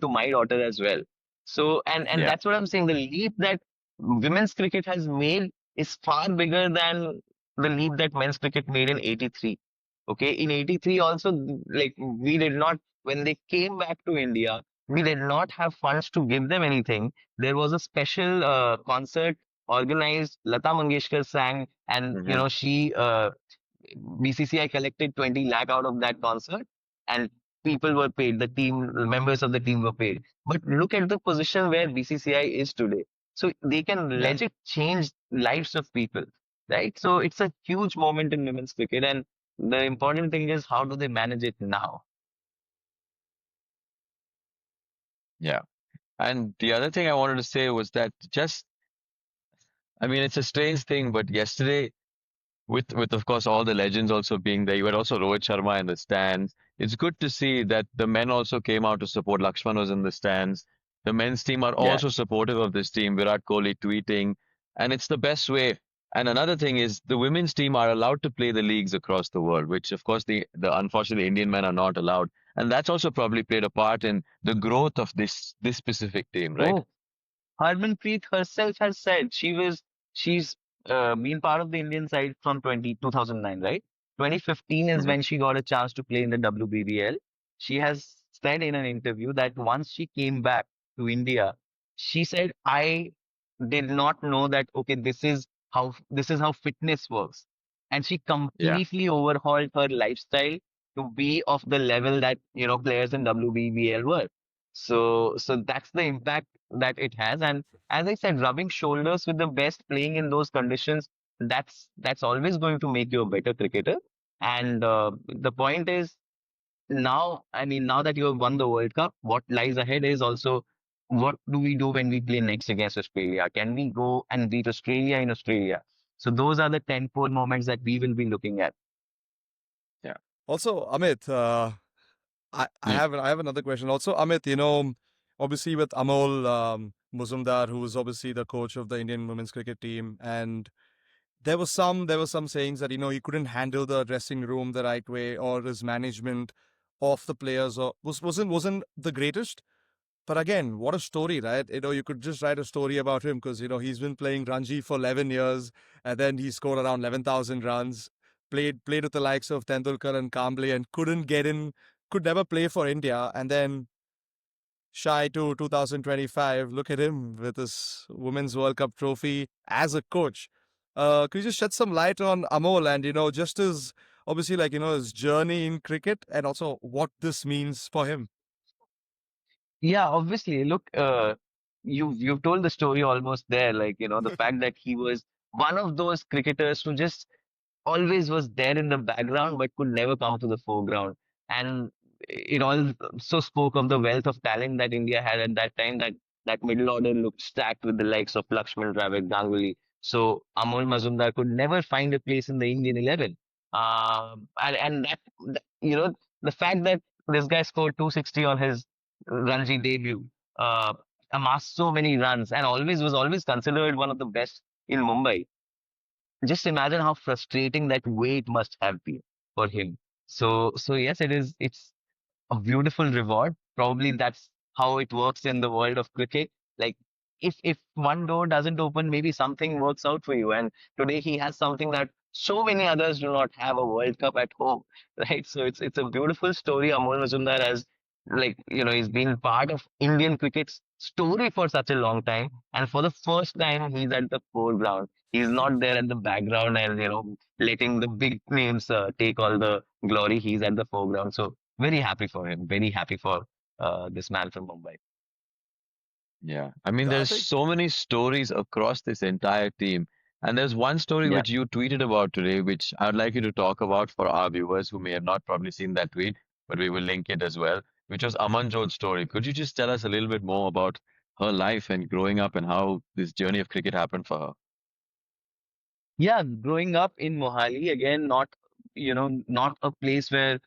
to my daughter as well. So and Yeah. that's what I'm saying, the leap that women's cricket has made is far bigger than the leap that men's cricket made in 83. Okay, in 83 also, like, we did not, when they came back to India, we did not have funds to give them anything. There was a special concert organized. Lata Mangeshkar sang, and Hmm. BCCI collected 20 lakh out of that concert, and people were paid. The team members of the team were paid. But look at the position where BCCI is today. So they can Yeah. legit change lives of people, right? So it's a huge moment in women's cricket, and the important thing is how do they manage it now? Yeah. And the other thing I wanted to say was that just I mean, it's a strange thing, but yesterday, with of course all the legends also being there, you had also Rohit Sharma in the stands. It's good to see that the men also came out to support. Lakshman was in the stands. The men's team are Yeah. also supportive of this team. Virat Kohli tweeting, and it's the best way. And another thing is the women's team are allowed to play the leagues across the world, which of course the unfortunately Indian men are not allowed. And that's also probably played a part in the growth of this specific team, right? Oh, Harmanpreet herself has said she's been part of the Indian side from 2009, right? 2015 is Hmm. when she got a chance to play in the WBBL. She has said in an interview that once she came back to India, she said, I did not know that, okay, this is how fitness works. And she Yeah. completely overhauled her lifestyle to be of the level that, players in WBBL were. So that's the impact that it has. And as I said, rubbing shoulders with the best playing in those conditions, that's always going to make you a better cricketer. And the point is now, I mean, now that you have won the World Cup, what lies ahead is also what do we do when we play next against Australia? Can we go and beat Australia in Australia? So those are the 10-pole moments that we will be looking at. Yeah. Also, Amit, Mm. I have another question. Also, Amit, obviously with Amol Muzumdar, who is obviously the coach of the Indian women's cricket team, and there were some sayings that he couldn't handle the dressing room the right way, or his management of the players, or wasn't the greatest. But again, what a story, right? You could just write a story about him because he's been playing Ranji for 11 years, and then he scored around 11,000 runs. Played with the likes of Tendulkar and Kamble, and couldn't get in, could never play for India, and then shy to 2025. Look at him with his Women's World Cup trophy as a coach. Could you just shed some light on Amol and just his obviously his journey in cricket and also what this means for him? Yeah, obviously. Look, you've told the story almost there. Like, the fact that he was one of those cricketers who just always was there in the background but could never come to the foreground. And it also spoke of the wealth of talent that India had at that time, that middle order looked stacked with the likes of Lakshman, Dravid, Ganguly. So Amol Mazumdar could never find a place in the Indian 11. And the fact that this guy scored 260 on his Ranji debut, uh, amassed so many runs and always considered one of the best in Mumbai. Just imagine how frustrating that wait must have been for him. So yes, it's a beautiful reward. Probably that's how it works in the world of cricket. Like if one door doesn't open, maybe something works out for you. And today he has something that so many others do not have, a World Cup at home, right? So it's a beautiful story. Amol Mazumdar has, like, he's been part of Indian cricket's story for such a long time, and for the first time he's at the foreground. He's not there at the background and letting the big names take all the glory. He's at the foreground. So very happy for him. Very happy for this man from Mumbai. Yeah, I mean, I there's think so many stories across this entire team. And there's one story Yeah. which you tweeted about today, which I'd like you to talk about for our viewers who may have not probably seen that tweet, but we will link it as well, which was Amanjot's story. Could you just tell us a little bit more about her life and growing up and how this journey of cricket happened for her? Yeah, growing up in Mohali, again, not a place where,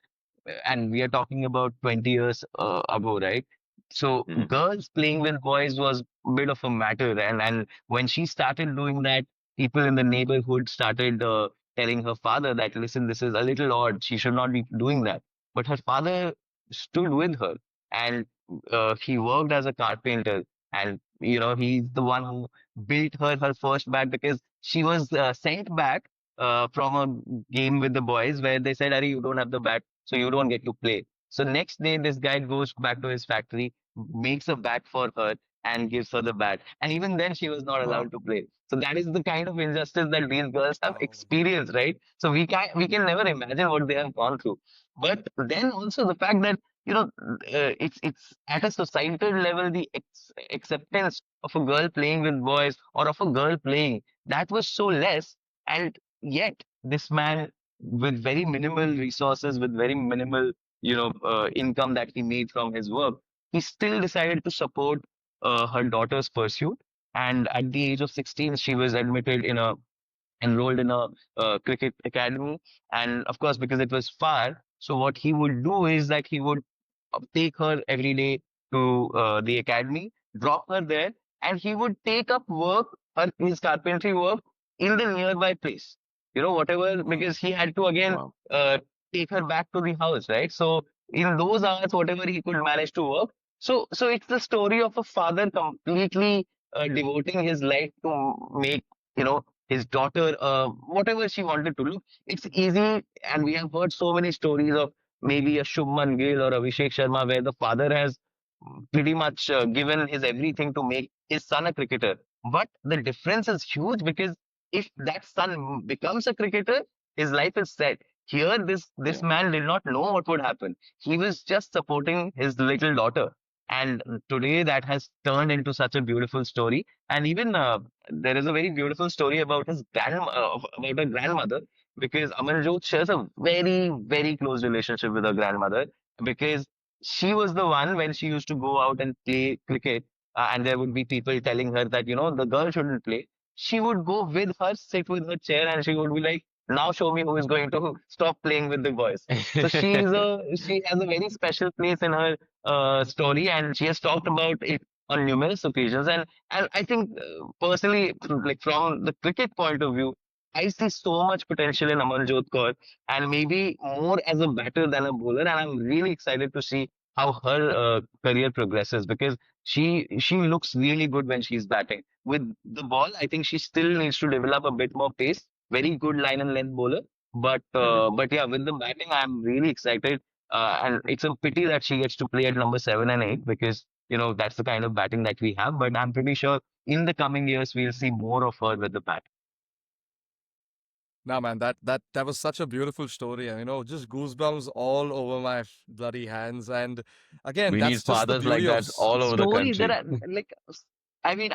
and we are talking about 20 years ago, right? So Mm. girls playing with boys was a bit of a matter, and when she started doing that, people in the neighborhood started telling her father that, listen, this is a little odd. She should not be doing that. But her father stood with her, and he worked as a carpenter, and he's the one who built her first bat, because she was sent back from a game with the boys where they said, Ari, you don't have the bat, so you don't get to play. So next day, this guy goes back to his factory, makes a bat for her, and gives her the bat. And even then, she was not Wow. allowed to play. So that is the kind of injustice that these girls have wow. experienced, right? So we can never imagine what they have gone through. But then also the fact that it's at a societal level, the acceptance of a girl playing with boys, or of a girl playing, that was so less. And yet this man, with very minimal resources, with very minimal income that he made from his work, he still decided to support her daughter's pursuit. And at the age of 16, she was enrolled in a cricket academy. And of course, because it was far, so what he would do is that he would take her every day to the academy, drop her there, and he would take up work, his carpentry work, in the nearby place. Whatever, Wow. because he had to again Wow. uh, take her back to the house, right? So in those hours, whatever he could manage to work. So it's the story of a father completely devoting his life to make, his daughter, whatever she wanted to look. It's easy, and we have heard so many stories of maybe a Shubman Gill or Abhishek Sharma, where the father has pretty much given his everything to make his son a cricketer. But the difference is huge because if that son becomes a cricketer, his life is set. Here, this Yeah. man did not know what would happen. He was just supporting his little daughter. And today that has turned into such a beautiful story. And even there is a very beautiful story about about her grandmother, because Amanjot shares a very, very close relationship with her grandmother, because she was the one when she used to go out and play cricket, and there would be people telling her that, the girl shouldn't play. She would go with her, sit with her chair, and she would be like, now show me who is going to stop playing with the boys. So she has a very special place in her story, and she has talked about it on numerous occasions. And I think personally, like from the cricket point of view, I see so much potential in Amanjot Kaur, and maybe more as a batter than a bowler. And I'm really excited to see how her career progresses, because she looks really good when she's batting. With the ball, I think she still needs to develop a bit more pace. Very good line and length bowler, but yeah, with the batting, I'm really excited. And it's a pity that she gets to play at number 7 and 8, because that's the kind of batting that we have. But I'm pretty sure in the coming years we'll see more of her with the bat. Nah, man, that was such a beautiful story, and just goosebumps all over my bloody hands. And again, We that's need just the fathers like beauty of that all over the Stories that country. are like, I mean,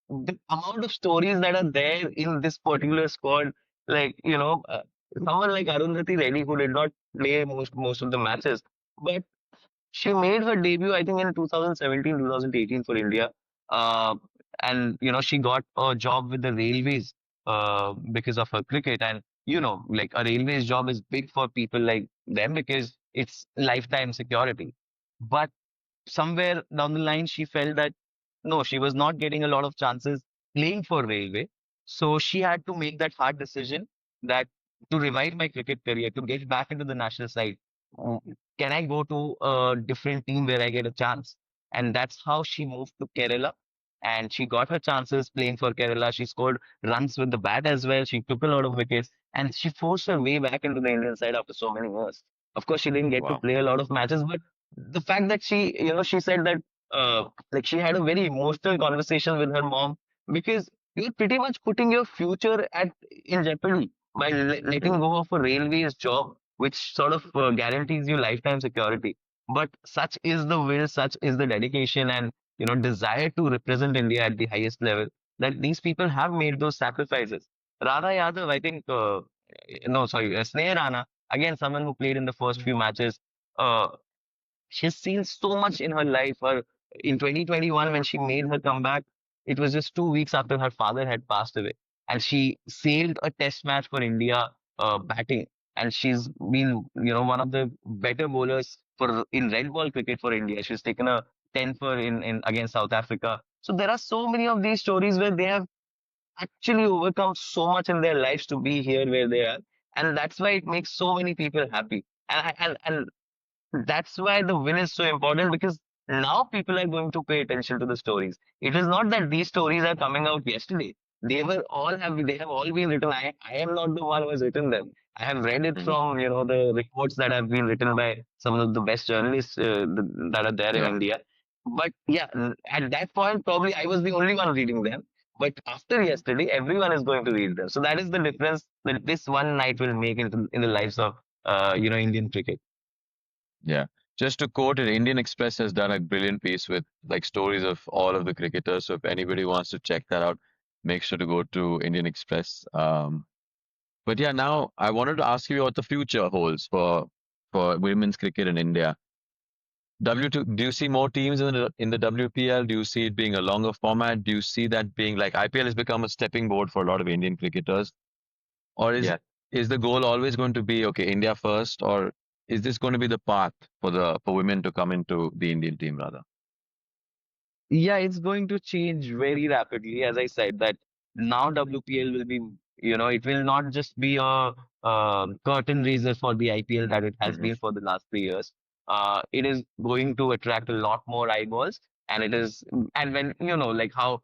the amount of stories that are there in this particular squad, like, someone like Arundhati Reddy, who did not play most of the matches, but she made her debut, I think, in 2017, 2018 for India. Uh, and, she got a job with the railways because of her cricket. And, like a railways job is big for people like them because it's lifetime security. But somewhere down the line, she felt that no, she was not getting a lot of chances playing for Railway. So she had to make that hard decision that to revive my cricket career, to get back into the national side, mm, can I go to a different team where I get a chance? And that's how she moved to Kerala. And she got her chances playing for Kerala. She scored runs with the bat as well. She took a lot of wickets, and she forced her way back into the Indian side after so many years. Of course, she didn't get to Wow. play a lot of matches, but the fact that she said that like she had a very emotional conversation with her mom, because you're pretty much putting your future at in jeopardy by letting Yeah. go of a railways job, which sort of guarantees you lifetime security. But such is the will, such is the dedication, and desire to represent India at the highest level, that these people have made those sacrifices. Radha Yadav, I think, no, sorry, Sneha Rana, again, someone who played in the first few matches. Uh, she's seen so much in her life. In 2021, when she made her comeback, it was just 2 weeks after her father had passed away, and she sailed a test match for India batting. And she's been, one of the better bowlers for in red ball cricket for India. She's taken a 10 for in against South Africa. So there are so many of these stories where they have actually overcome so much in their lives to be here where they are, and that's why it makes so many people happy. And that's why the win is so important, because now people are going to pay attention to the stories. It is not that these stories are coming out yesterday. They have all been written. I am not the one who has written them. I have read it Mhm. from the reports that have been written by some of the best journalists that are there in Yeah. India. But yeah, at that point probably I was the only one reading them. But after yesterday, everyone is going to read them. So that is the difference that this one night will make in the lives of Indian cricket. Yeah. Just to quote it, Indian Express has done a brilliant piece with like stories of all of the cricketers. So if anybody wants to check that out, make sure to go to Indian Express. But yeah, now I wanted to ask you what the future holds for women's cricket in India. W2, do you see more teams in the WPL? Do you see it being a longer format? Do you see that being like IPL has become a stepping board for a lot of Indian cricketers? Or Yeah. is the goal always going to be okay, India first, or is this going to be the path for women to come into the Indian team rather? Yeah, it's going to change very rapidly. As I said, that now WPL will be, it will not just be a curtain raiser for the IPL that it has Hmm. been for the last 3 years. It is going to attract a lot more eyeballs, and it is, and when like how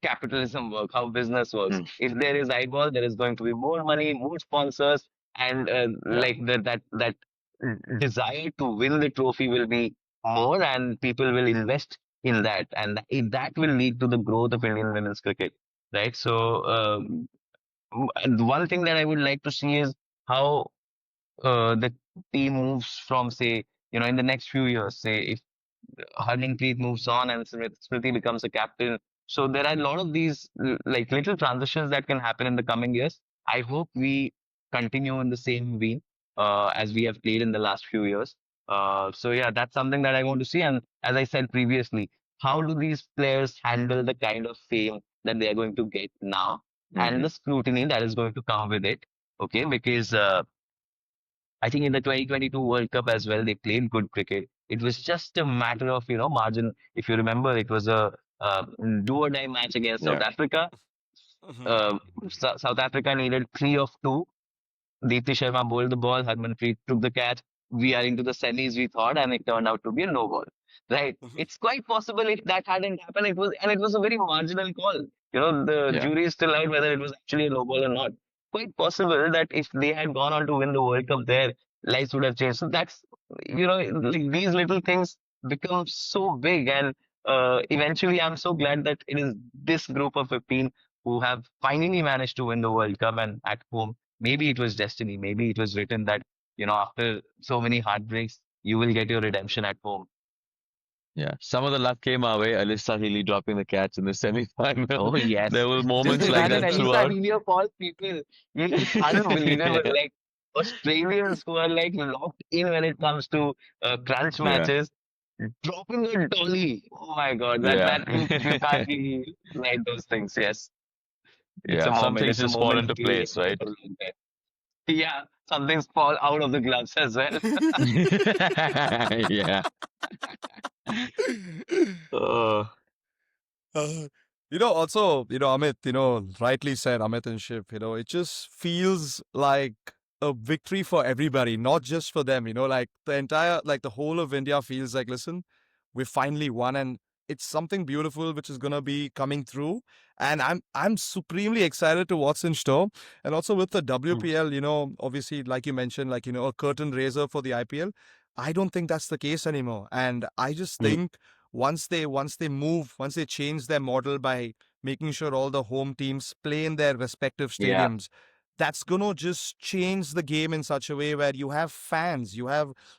capitalism works, how business works. If there is eyeball, there is going to be more money, more sponsors, and Yeah. like that desire to win the trophy will be more, and people will invest in that, and that will lead to the growth of Indian women's cricket, right? So, and one thing that I would like to see is how the team moves from, say, in the next few years. Say, if Harmanpreet moves on and Smriti becomes a captain. So there are a lot of these like little transitions that can happen in the coming years. I hope we continue in the same vein as we have played in the last few years. So yeah, that's something that I want to see. And as I said previously, how do these players handle the kind of fame that they are going to get now and Hmm. the scrutiny that is going to come with it? Okay, because I think in the 2022 World Cup as well, they played good cricket. It was just a matter of, margin. If you remember, it was a do or die match against South Yeah. Africa. South Africa needed three of two. Deepti Sharma bowled the ball, Harmanpreet took the catch. We are into the semis, we thought, and it turned out to be a no ball. Right? It's quite possible if that hadn't happened, it was a very marginal call. The Yeah. jury is still out whether it was actually a no ball or not. Quite possible that if they had gone on to win the World Cup there, lives would have changed. So that's like these little things become so big, and eventually, I'm so glad that it is this group of 15 who have finally managed to win the World Cup and at home. Maybe it was destiny. Maybe it was written that, after so many heartbreaks, you will get your redemption at home. Yeah. Some of the luck came our way. Alyssa Healy dropping the catch in the semi-final. Oh, yes. There were Just moments like imagine that Elisa throughout. Healy of all people. It's unbelievable. Like Australians who are like locked in when it comes to crunch Yeah. matches, dropping a dolly. Oh my God, Yeah. that you can't really write those things. Yes, it's a Yeah. Some moment. things It's a just fall moment to into really place, right? remember like that. Yeah, some things fall out of the gloves as well. Yeah. Uh, Uh, also, Amit, rightly said, Amit and Shiv, it just feels like a victory for everybody, not just for them, like the whole of India feels like, listen, we finally won, and it's something beautiful which is gonna be coming through. And I'm supremely excited to what's in store. And also with the WPL, obviously, like you mentioned, like, a curtain raiser for the IPL. I don't think that's the case anymore. And I just think once they change their model by making sure all the home teams play in their respective Yeah. stadiums, that's gonna just change the game in such a way where you have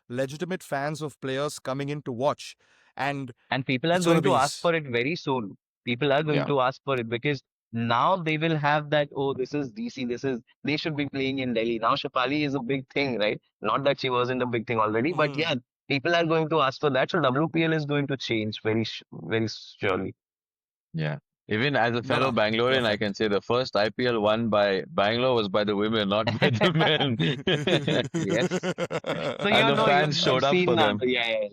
legitimate fans of players coming in to watch, and And people are it's gonna going to be ask for it very soon. People are going yeah. to ask for it because now they will have that, oh, this is DC, they should be playing in Delhi. Now Shefali is a big thing, right? Not that she wasn't a big thing already, but Mhm. yeah, people are going to ask for that. So WPL is going to change very surely. Yeah. Even as a No, fellow no, Bangalorean, I can perfect. say the first IPL won by Bangalore was by the women, not by the men. Yes. So And the fans you've showed up seen for now. them. Yeah,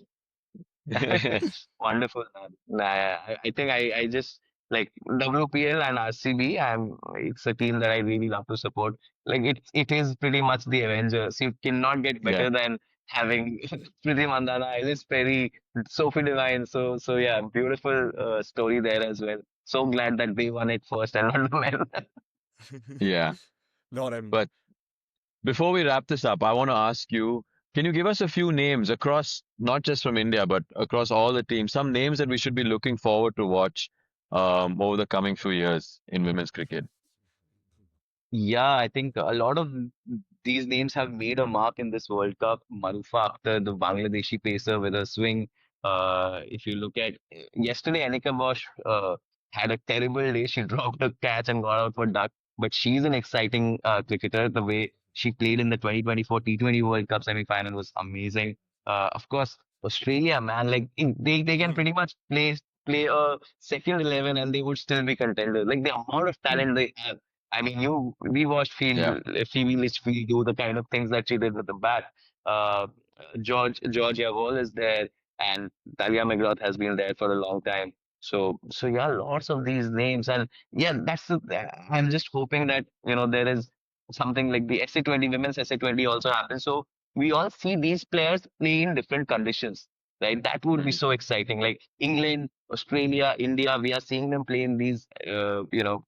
yeah. Wonderful, man. Nah, I think I just like WPL and RCB. It's a team that I really love to support. Like it is pretty much the Avengers. You cannot get Yeah. better than having Priti Mandana, Alice Perry, Sophie Devine. So yeah, beautiful story there as well. So glad that they won it first and not the men. Yeah. Not him. But before we wrap this up, I want to ask you, can you give us a few names across, not just from India, but across all the teams, some names that we should be looking forward to watch over the coming few years in women's cricket? Yeah, I think a lot of these names have made a mark in this World Cup. Marufa Akhtar, the Bangladeshi pacer with a swing. If you look at yesterday, Anika Bosch had a terrible day. She dropped a catch and got out for duck. But she's an exciting cricketer. The way she played in the 2024 T20 World Cup semi-final was amazing. Of course, Australia, man, like they can pretty much play a second 11 and they would still be contenders. Like the amount of Mm. talent they have. I mean, we watched Yeah. Phoebe Litchfield do the kind of things that she did with the bat. Uh, Georgia Wall is there, and Talia McGrath has been there for a long time. So yeah, lots of these names, and yeah, I'm just hoping that there is something like the SA20 women's SA20 also happens. So we all see these players play in different conditions, right? That would be Mhm. so exciting. Like England, Australia, India, we are seeing them play in these,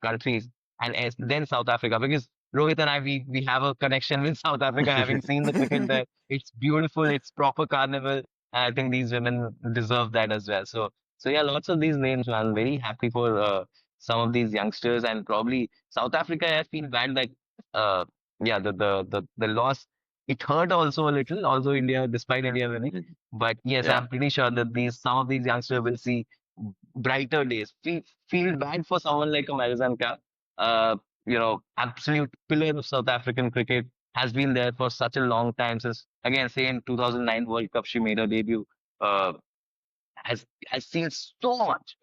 countries, and then South Africa, because Rohit and I, we have a connection with South Africa, having seen the cricket there. It's beautiful. It's proper carnival. And I think these women deserve that as well. So yeah, lots of these names, man. I'm very happy for some of these youngsters, and probably South Africa. I feel bad that, uh, yeah, the loss, it hurt also a little, although despite India winning. Mhm. But yes, Yeah. I'm pretty sure that some of these youngsters will see brighter days. Feel bad for someone like a Marizan Kaur, absolute pillar of South African cricket, has been there for such a long time since, again, say in 2009 World Cup, she made her debut. Uh, has seen so much,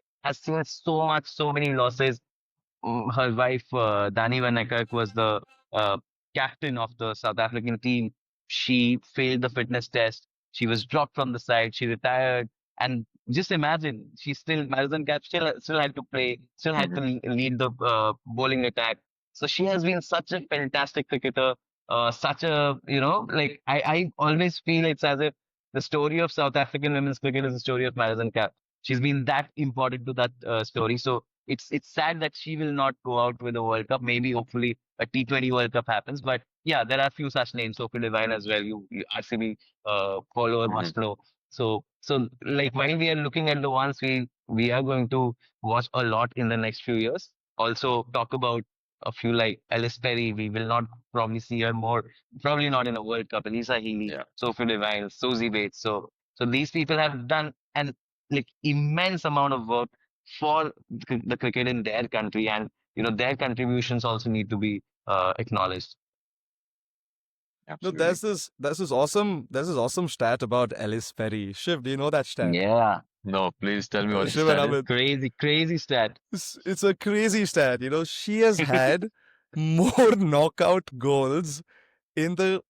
so many losses. Her wife, Dani van Niekerk, was the uh, captain of the South African team. She failed the fitness test. She was dropped from the side. She retired. And just imagine, she still, Madison Cap still had to play, still had to Mhm. lead the bowling attack. So she has been such a fantastic cricketer. Such a, like, I always feel it's as if the story of South African women's cricket is the story of Madison Cap. She's been that important to that story. So it's sad that she will not go out with a World Cup. Maybe hopefully a T20 World Cup happens. But yeah, there are a few such names. Sophie Devine as well. You RCB follower Mhm. must know. So like while we are looking at the ones we are going to watch a lot in the next few years. Also talk about a few like Alice Perry. We will not probably see her more. Probably not in a World Cup. Elisa Healy, Yeah. Sophie Devine, Susie Bates. So these people have done an like immense amount of work for the cricket in their country, and their contributions also need to be acknowledged. No, Absolutely. there's this awesome stat about Alice Perry. Shiv, do you know that stat? Yeah, No, please tell me what the Shiv and stat is. Amit, crazy stat. it's a crazy stat. She has had more knockout goals in the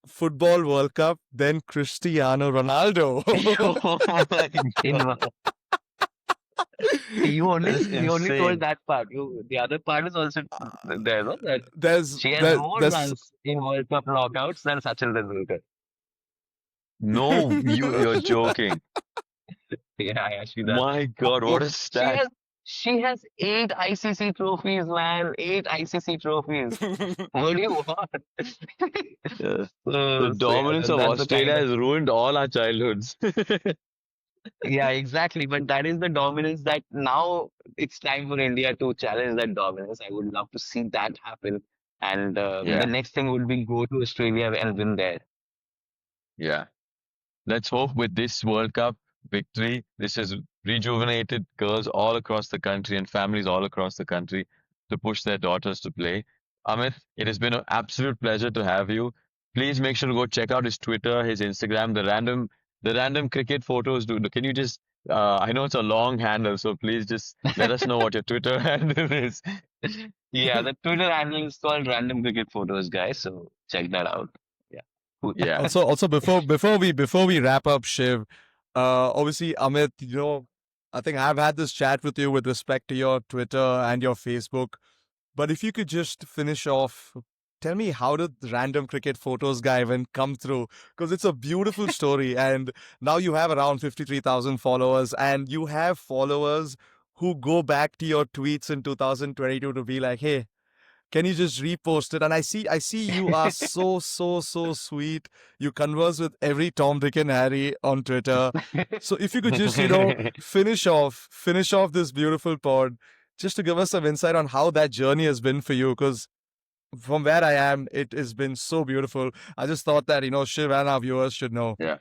Football World Cup than Cristiano Ronaldo. Oh my God, God. You only that's you only told insane. that part. The other part is also there, no? That there's she has there, more there's runs in World Cup knockouts than Sachin Tendulkar. No, you're joking. Yeah, she does. My God, what a She stat. has 8 ICC trophies, man. 8 ICC trophies. What do you want? Yeah. The So yeah, dominance of that's the Australia kind of, has ruined all our childhoods. yeah, exactly. But that is the dominance that now it's time for India to challenge that dominance. I would love to see that happen. And the Yeah, next thing would be go to Australia and win there. yeah. Let's hope with this World Cup victory, this has rejuvenated girls all across the country and families all across the country to push their daughters to play. Amit, it has been an absolute pleasure to have you. Please make sure to go check out his Twitter, his Instagram, the random cricket photos. Can you just? I know it's a long handle, so please just let us know what your Twitter handle is. Yeah, the Twitter handle is called Random Cricket Photos, guys. So check that out. Yeah. Cool. Yeah, also before we wrap up, Shiv, obviously Amit, I think I've had this chat with you with respect to your Twitter and your Facebook. But if you could just finish off, tell me, how did the Random Cricket Photos Guy even come through? Because it's a beautiful story, and now you have around 53,000 followers, and you have followers who go back to your tweets in 2022 to be like, hey, can you just repost it? And I see you are so sweet. You converse with every Tom, Dick, and Harry on Twitter. So if you could just, finish off this beautiful pod, just to give us some insight on how that journey has been for you, because from where I am, it has been so beautiful. I just thought that, Shiv and our viewers should know. yeah.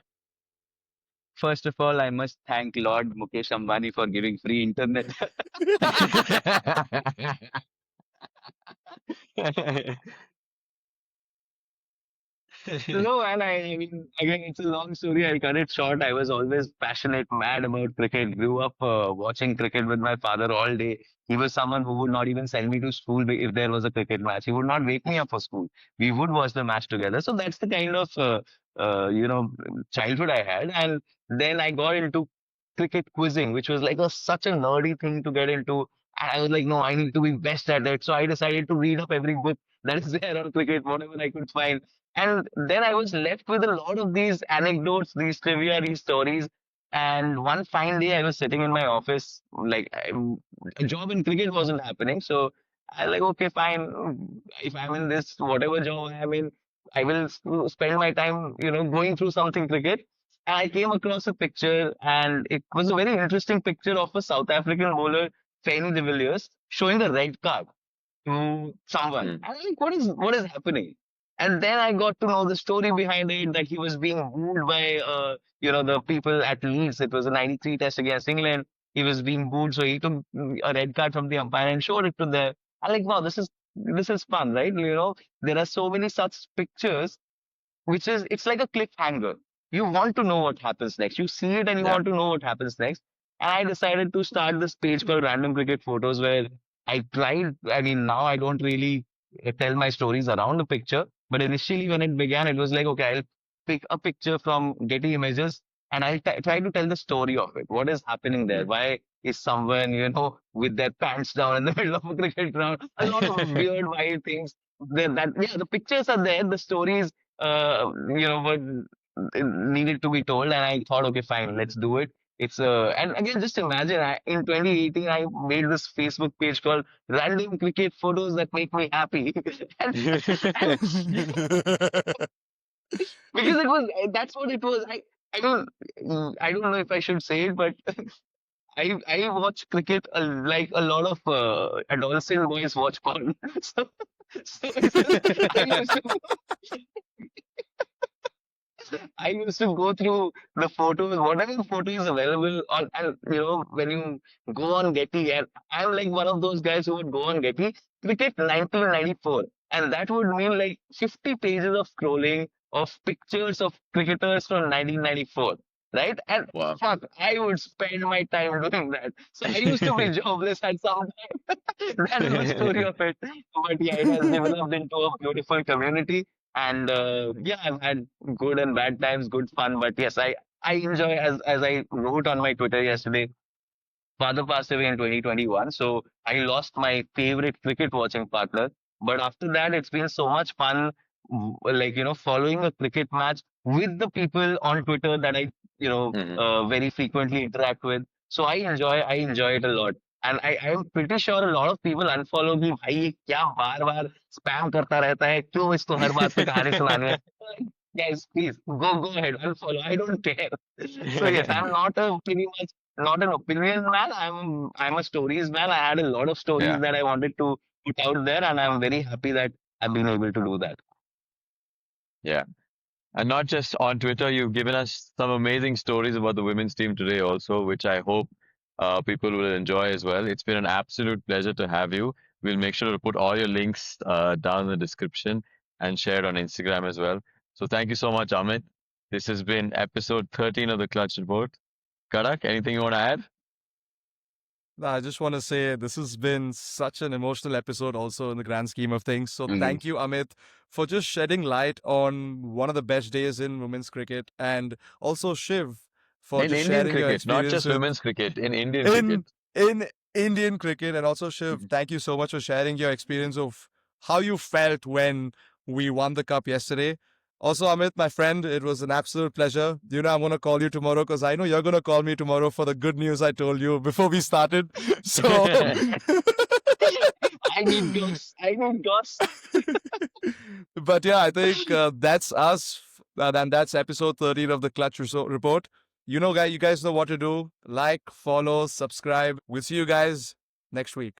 First of all, I must thank Lord Mukesh Ambani for giving free internet. No, and I mean, again, it's a long story. I'll cut it short. I was always passionate, mad about cricket. Grew up watching cricket with my father all day. He was someone who would not even send me to school if there was a cricket match. He would not wake me up for school. We would watch the match together. So that's the kind of you know childhood I had. And then I got into cricket quizzing, which was like such a nerdy thing to get into. And I was like, no, I need to be best at it. So I decided to read up every book that is there on cricket, whatever I could find. And then I was left with a lot of these anecdotes, these trivia, these stories. And one fine day, I was sitting in my office, like a job in cricket wasn't happening. So I was like, okay, fine. If I'm in this, whatever job I am in, I will spend my time, going through something cricket. And I came across a picture, and it was a very interesting picture of a South African bowler, Fanny de Villiers, showing a red card to someone. Mm. I was like, what is happening? And then I got to know the story behind it that he was being booed by the people at Leeds. It was a 93 test against England. He was being booed, so he took a red card from the umpire and showed it to them. I'm like, wow, this is fun, right? There are so many such pictures which is it's like a cliffhanger. You want to know what happens next. You see it and you Yeah. want to know what happens next. And I decided to start this page called Random Cricket Photos where I tried. I mean, now I don't really tell my stories around the picture, but initially when it began, it was like, okay, I'll pick a picture from Getty Images and I'll try to tell the story of it. What is happening there? Mm. Why is someone, with their pants down in the middle of a cricket ground? A lot of weird, wild things. The pictures are there. The stories what needed to be told. And I thought, okay, fine, let's do it. And again, just imagine, in 2018, I made this Facebook page called Random Cricket Photos That Make Me Happy. and, and because that's what it was. I don't know if I should say it, but I watch cricket like a lot of adolescent boys watch porn. so, so it was, I used to I used to go through the photos, whatever photos available on, and when you go on Getty, and I'm like one of those guys who would go on Getty, cricket 1994, and that would mean like 50 pages of scrolling of pictures of cricketers from 1994, right? And Wow. fuck, I would spend my time doing that. So I used to be jobless at some time. That's the story of it. But yeah, it has developed into a beautiful community. And yeah, I've had good and bad times, good fun. But yes, I enjoy as I wrote on my Twitter yesterday. Father passed away in 2021, so I lost my favorite cricket watching partner. But after that, it's been so much fun, like following a cricket match with the people on Twitter that I Mhm. very frequently interact with. So I enjoy it a lot. And I'm pretty sure a lot of people unfollow me. भाई ये क्या बार बार spam करता रहता है क्यों इसको हर बात पे कहानी सुनानी है guys please go ahead unfollow I don't care so yes I'm not a pretty much not an opinion man. I'm a stories man. I had a lot of stories Yeah. that I wanted to put out there, and I'm very happy that I've been able to do that. Yeah. And not just on Twitter, you've given us some amazing stories about the women's team today also, which I hope people will enjoy as well. It's been an absolute pleasure to have you. We'll make sure to put all your links down in the description and share it on Instagram as well. So thank you so much, Amit. This has been episode 13 of the Clutch Report. Karak, anything you want to add? No, I just want to say this has been such an emotional episode, also in the grand scheme of things. So, Mhm. thank you, Amit, for just shedding light on one of the best days in women's cricket, and also Shiv for In just Indian sharing your cricket, not experience just with women's cricket, in Indian cricket. in Indian cricket, and also Shiv. Mhm. Thank you so much for sharing your experience of how you felt when we won the cup yesterday. Also, Amit, my friend, it was an absolute pleasure. You know, I'm going to call you tomorrow because I know you're going to call me tomorrow for the good news I told you before we started. So, I need ghosts. I need ghosts. but yeah, I think that's us. And that's episode 13 of the Clutch Report. You guys know what to do. Like, follow, subscribe. We'll see you guys next week.